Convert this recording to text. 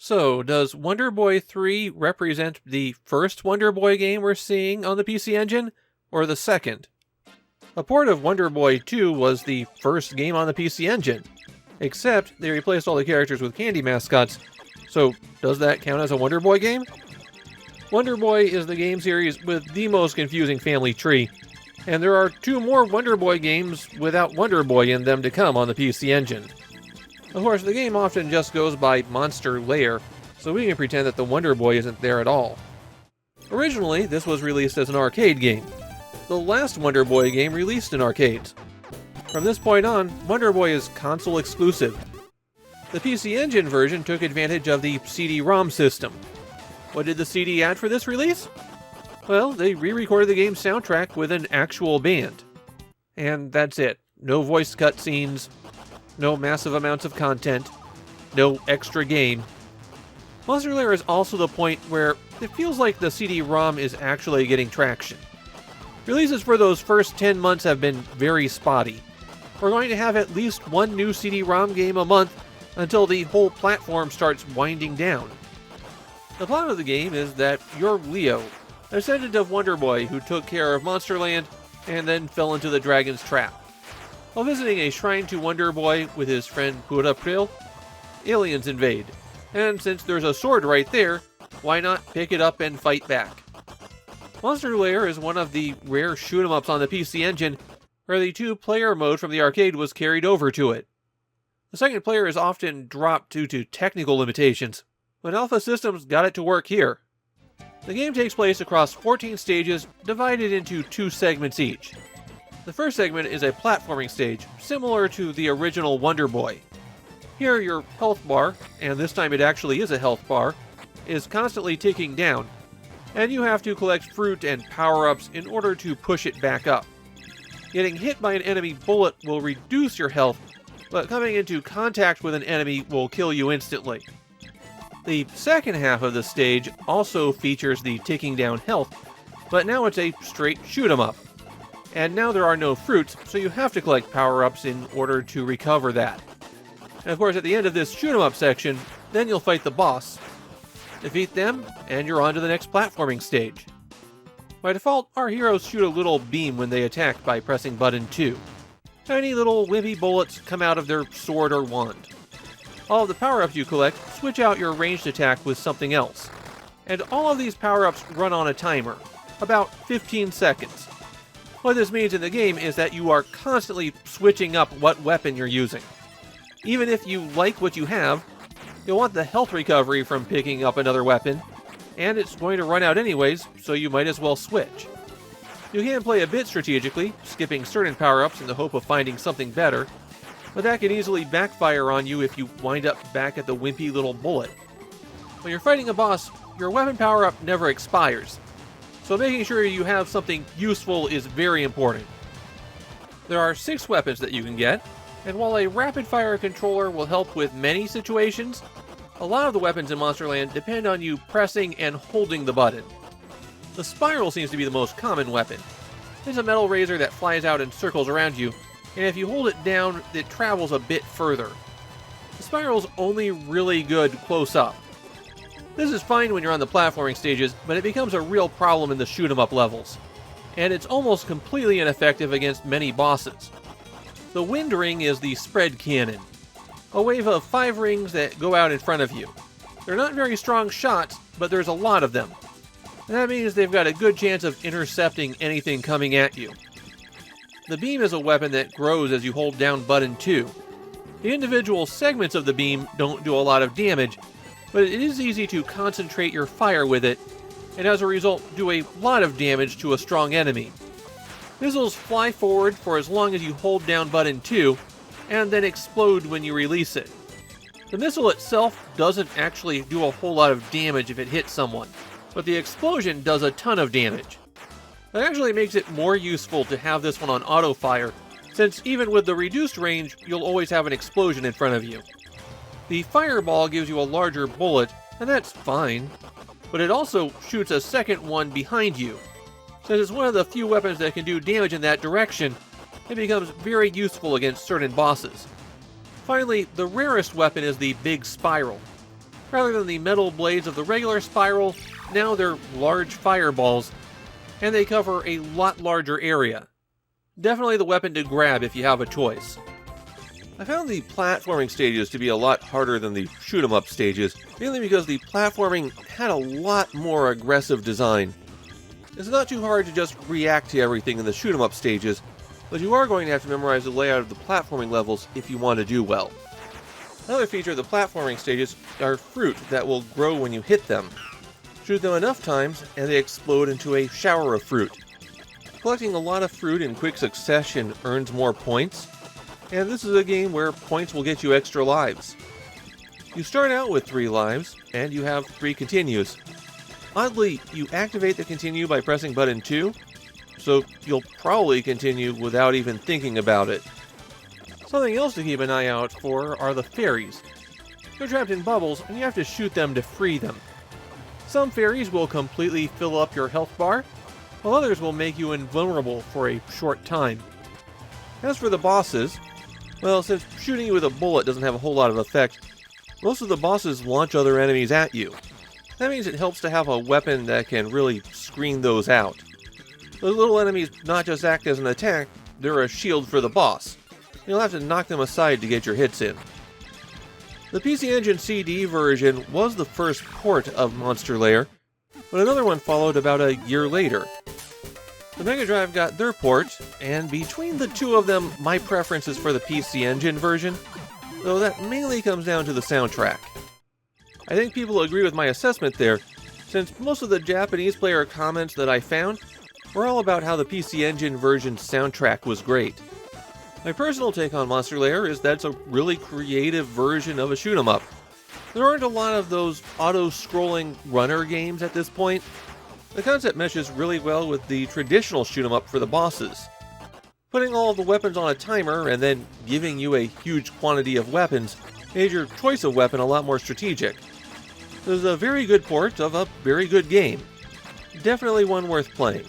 So, does Wonder Boy 3 represent the first Wonder Boy game we're seeing on the PC Engine, or the second? A port of Wonder Boy 2 was the first game on the PC Engine, except they replaced all the characters with candy mascots, so does that count as a Wonder Boy game? Wonder Boy is the game series with the most confusing family tree, and there are two more Wonder Boy games without Wonder Boy in them to come on the PC Engine. Of course, the game often just goes by Monster Lair, so we can pretend that the Wonder Boy isn't there at all. Originally, this was released as an arcade game. The last Wonder Boy game released in arcades. From this point on, Wonder Boy is console exclusive. The PC Engine version took advantage of the CD-ROM system. What did the CD add for this release? Well, they re-recorded the game's soundtrack with an actual band. And that's it. No voice cutscenes, no massive amounts of content, no extra game. Monster Lair is also the point where it feels like the CD-ROM is actually getting traction. Releases for those first 10 months have been very spotty. We're going to have at least one new CD-ROM game a month until the whole platform starts winding down. The plot of the game is that you're Leo, a descendant of Wonder Boy who took care of Monsterland and then fell into the dragon's trap. While visiting a shrine to Wonder Boy with his friend Pura-Pril, aliens invade, and since there's a sword right there, why not pick it up and fight back? Monster Lair is one of the rare shoot-'em-ups on the PC Engine where the two-player mode from the arcade was carried over to it. The second player is often dropped due to technical limitations, but Alpha Systems got it to work here. The game takes place across 14 stages divided into 2 segments each. The first segment is a platforming stage, similar to the original Wonder Boy. Here your health bar, and this time it actually is a health bar, is constantly ticking down, and you have to collect fruit and power-ups in order to push it back up. Getting hit by an enemy bullet will reduce your health, but coming into contact with an enemy will kill you instantly. The second half of the stage also features the ticking down health, but now it's a straight shoot-'em-up. And now there are no fruits, so you have to collect power-ups in order to recover that. And of course, at the end of this shoot-'em-up section, then you'll fight the boss. Defeat them, and you're on to the next platforming stage. By default, our heroes shoot a little beam when they attack by pressing button 2. Tiny little wimpy bullets come out of their sword or wand. All of the power-ups you collect switch out your ranged attack with something else. And all of these power-ups run on a timer, about 15 seconds. What this means in the game is that you are constantly switching up what weapon you're using. Even if you like what you have, you'll want the health recovery from picking up another weapon, and it's going to run out anyways, so you might as well switch. You can play a bit strategically, skipping certain power-ups in the hope of finding something better, but that can easily backfire on you if you wind up back at the wimpy little bullet. When you're fighting a boss, your weapon power-up never expires, so making sure you have something useful is very important. There are 6 weapons that you can get, and while a rapid-fire controller will help with many situations, a lot of the weapons in Monsterland depend on you pressing and holding the button. The spiral seems to be the most common weapon. It's a metal razor that flies out in circles around you, and if you hold it down, it travels a bit further. The spiral's only really good close up. This is fine when you're on the platforming stages, but it becomes a real problem in the shoot-'em-up levels. And it's almost completely ineffective against many bosses. The wind ring is the spread cannon, a wave of 5 rings that go out in front of you. They're not very strong shots, but there's a lot of them. And that means they've got a good chance of intercepting anything coming at you. The beam is a weapon that grows as you hold down button 2. The individual segments of the beam don't do a lot of damage, but it is easy to concentrate your fire with it, and as a result do a lot of damage to a strong enemy. Missiles fly forward for as long as you hold down button 2, and then explode when you release it. The missile itself doesn't actually do a whole lot of damage if it hits someone, but the explosion does a ton of damage. That actually makes it more useful to have this one on auto-fire, since even with the reduced range, you'll always have an explosion in front of you. The fireball gives you a larger bullet, and that's fine, but it also shoots a second one behind you. Since it's one of the few weapons that can do damage in that direction, it becomes very useful against certain bosses. Finally, the rarest weapon is the big spiral. Rather than the metal blades of the regular spiral, now they're large fireballs, and they cover a lot larger area. Definitely the weapon to grab if you have a choice. I found the platforming stages to be a lot harder than the shoot-'em-up stages, mainly because the platforming had a lot more aggressive design. It's not too hard to just react to everything in the shoot-'em-up stages, but you are going to have to memorize the layout of the platforming levels if you want to do well. Another feature of the platforming stages are fruit that will grow when you hit them. Shoot them enough times, and they explode into a shower of fruit. Collecting a lot of fruit in quick succession earns more points, and this is a game where points will get you extra lives. You start out with 3 lives, and you have 3 continues. Oddly, you activate the continue by pressing button 2, so you'll probably continue without even thinking about it. Something else to keep an eye out for are the fairies. They're trapped in bubbles, and you have to shoot them to free them. Some fairies will completely fill up your health bar, while others will make you invulnerable for a short time. As for the bosses, well, since shooting you with a bullet doesn't have a whole lot of effect, most of the bosses launch other enemies at you. That means it helps to have a weapon that can really screen those out. Those little enemies not just act as an attack, they're a shield for the boss. You'll have to knock them aside to get your hits in. The PC Engine CD version was the first port of Monster Lair, but another one followed about a year later. The Mega Drive got their port, and between the two of them, my preference is for the PC Engine version, though that mainly comes down to the soundtrack. I think people agree with my assessment there, since most of the Japanese player comments that I found were all about how the PC Engine version's soundtrack was great. My personal take on Monster Lair is that it's a really creative version of a shoot-'em-up. There aren't a lot of those auto-scrolling runner games at this point. The concept meshes really well with the traditional shoot-'em-up for the bosses. Putting all of the weapons on a timer and then giving you a huge quantity of weapons made your choice of weapon a lot more strategic. It was a very good port of a very good game. Definitely one worth playing.